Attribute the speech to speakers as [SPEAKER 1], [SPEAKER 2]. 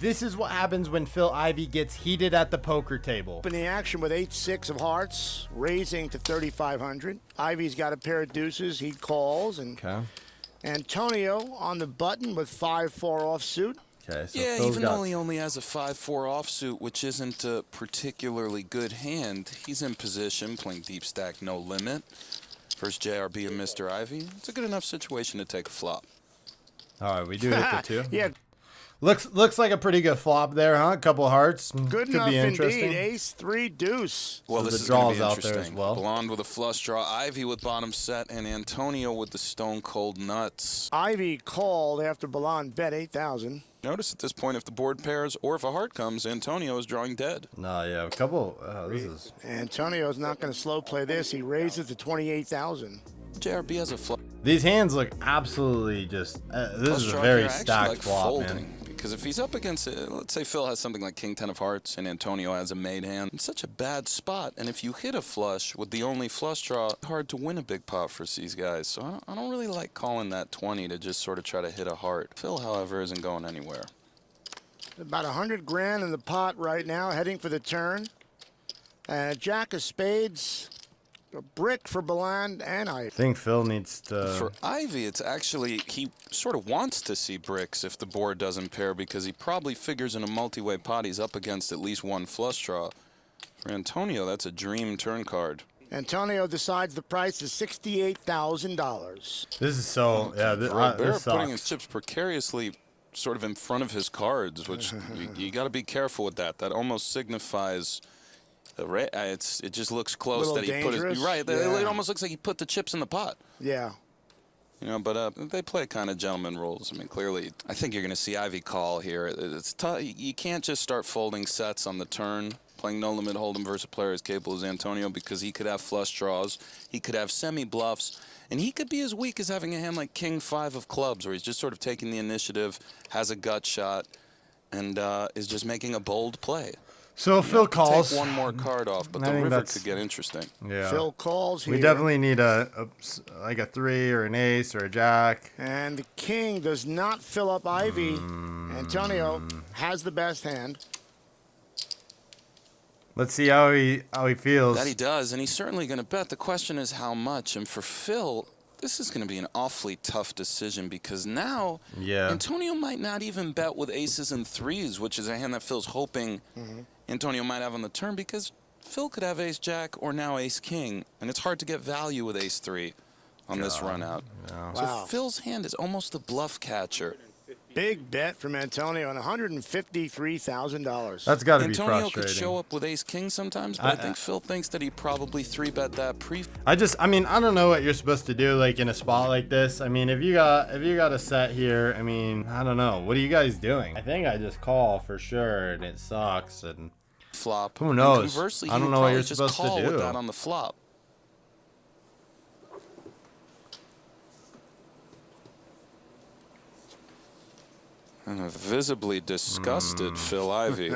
[SPEAKER 1] This is what happens when Phil Ivey gets heated at the poker table.
[SPEAKER 2] In the action with 8-6 of hearts, raising to 3,500. Ivey's got a pair of deuces. He calls, and Antonio on the button with 5-4 offsuit.
[SPEAKER 1] Okay, so
[SPEAKER 3] yeah,
[SPEAKER 1] Phil's
[SPEAKER 3] even though he only has a 5-4 offsuit, which isn't a particularly good hand, he's in position, playing deep stack, no limit. First JRB and Mr. Ivey. It's a good enough situation to take a flop.
[SPEAKER 1] All right, we do hit the 2.
[SPEAKER 2] Yeah.
[SPEAKER 1] Looks like a pretty good flop there, huh? A couple hearts.
[SPEAKER 2] Good
[SPEAKER 1] Could
[SPEAKER 2] enough
[SPEAKER 1] be interesting.
[SPEAKER 2] indeed. Ace, 3, deuce.
[SPEAKER 3] Well,
[SPEAKER 1] So
[SPEAKER 3] this
[SPEAKER 1] the
[SPEAKER 3] is going
[SPEAKER 1] draws
[SPEAKER 3] to be
[SPEAKER 1] out there
[SPEAKER 3] interesting.
[SPEAKER 1] as well.
[SPEAKER 3] Blonde with a flush draw, Ivey with bottom set, and Antonio with the stone cold nuts.
[SPEAKER 2] Ivey called after Balan bet 8,000.
[SPEAKER 3] Notice at this point, if the board pairs or if a heart comes, Antonio is drawing dead.
[SPEAKER 1] No, yeah, a couple. This is.
[SPEAKER 2] Antonio's not going to slow play this. He raises to 28,000.
[SPEAKER 3] JRB has a flush.
[SPEAKER 1] These hands look absolutely just. This is a
[SPEAKER 3] draw
[SPEAKER 1] very
[SPEAKER 3] here. I actually
[SPEAKER 1] stacked
[SPEAKER 3] like
[SPEAKER 1] flop,
[SPEAKER 3] folding,
[SPEAKER 1] man.
[SPEAKER 3] because if he's up against it, let's say Phil has something like King 10 of hearts and Antonio has a made hand, it's such a bad spot. And if you hit a flush with the only flush draw, hard to win a big pot for these guys. So I don't really like calling that 20 to just sort of try to hit a heart. Phil, however, isn't going anywhere.
[SPEAKER 2] About 100 grand in the pot right now, heading for the turn. Jack of spades, a brick for Balan and
[SPEAKER 1] I
[SPEAKER 2] Ivey.
[SPEAKER 1] think Phil needs to.
[SPEAKER 3] For Ivey, it's actually, he sort of wants to see bricks if the board doesn't pair, because he probably figures in a multi-way pot he's up against at least one flush draw. For Antonio, that's a dream turn card.
[SPEAKER 2] Antonio decides the price is $68,000.
[SPEAKER 1] This is so. Yeah, this
[SPEAKER 3] Robert
[SPEAKER 1] sucks.
[SPEAKER 3] putting his chips precariously sort of in front of his cards, which you got to be careful with that. That almost signifies it just looks close
[SPEAKER 2] Little
[SPEAKER 3] that he put
[SPEAKER 2] dangerous.
[SPEAKER 3] it right.
[SPEAKER 2] Yeah.
[SPEAKER 3] It almost looks like he put the chips in the pot.
[SPEAKER 2] Yeah.
[SPEAKER 3] You know, but they play kind of gentleman rules. I mean, clearly, I think you're going to see Ivey call here. It's tough. You can't just start folding sets on the turn, playing no limit hold'em versus a player as capable as Antonio, because he could have flush draws, he could have semi bluffs, and he could be as weak as having a hand like King 5 of clubs, where he's just sort of taking the initiative, has a gut shot, and is just making a bold play.
[SPEAKER 1] So Phil calls.
[SPEAKER 3] Take one more card off, but the river could get interesting.
[SPEAKER 1] Yeah.
[SPEAKER 2] Phil calls here.
[SPEAKER 1] We definitely need like a 3 or an ace or a jack.
[SPEAKER 2] And the king does not fill up Ivey. Antonio has the best hand.
[SPEAKER 1] Let's see how he feels.
[SPEAKER 3] That he does, and he's certainly going to bet. The question is how much. And for Phil, this is going to be an awfully tough decision, because now Antonio might not even bet with aces and threes, which is a hand that Phil's hoping Antonio might have on the turn, because Phil could have ace-jack or now ace-king, and it's hard to get value with ace-3 on this run-out.
[SPEAKER 1] Yeah.
[SPEAKER 3] So
[SPEAKER 2] Wow.
[SPEAKER 3] Phil's hand is almost a bluff catcher.
[SPEAKER 2] Big bet from Antonio and $153,000.
[SPEAKER 1] That's got to be
[SPEAKER 3] Antonio
[SPEAKER 1] frustrating.
[SPEAKER 3] could show up with ace-king sometimes, but I think Phil thinks that he probably 3-bet that pre.
[SPEAKER 1] I mean, I don't know what you're supposed to do, like in a spot like this. I mean, if you got a set here, I mean, I don't know. What are you guys doing? I think I just call for sure, and it sucks. And
[SPEAKER 3] flop.
[SPEAKER 1] Who knows?
[SPEAKER 3] And conversely,
[SPEAKER 1] I don't
[SPEAKER 3] he
[SPEAKER 1] know
[SPEAKER 3] would
[SPEAKER 1] what you're
[SPEAKER 3] probably just
[SPEAKER 1] supposed to
[SPEAKER 3] call with
[SPEAKER 1] do.
[SPEAKER 3] that on the flop. And a visibly disgusted Phil Ivey.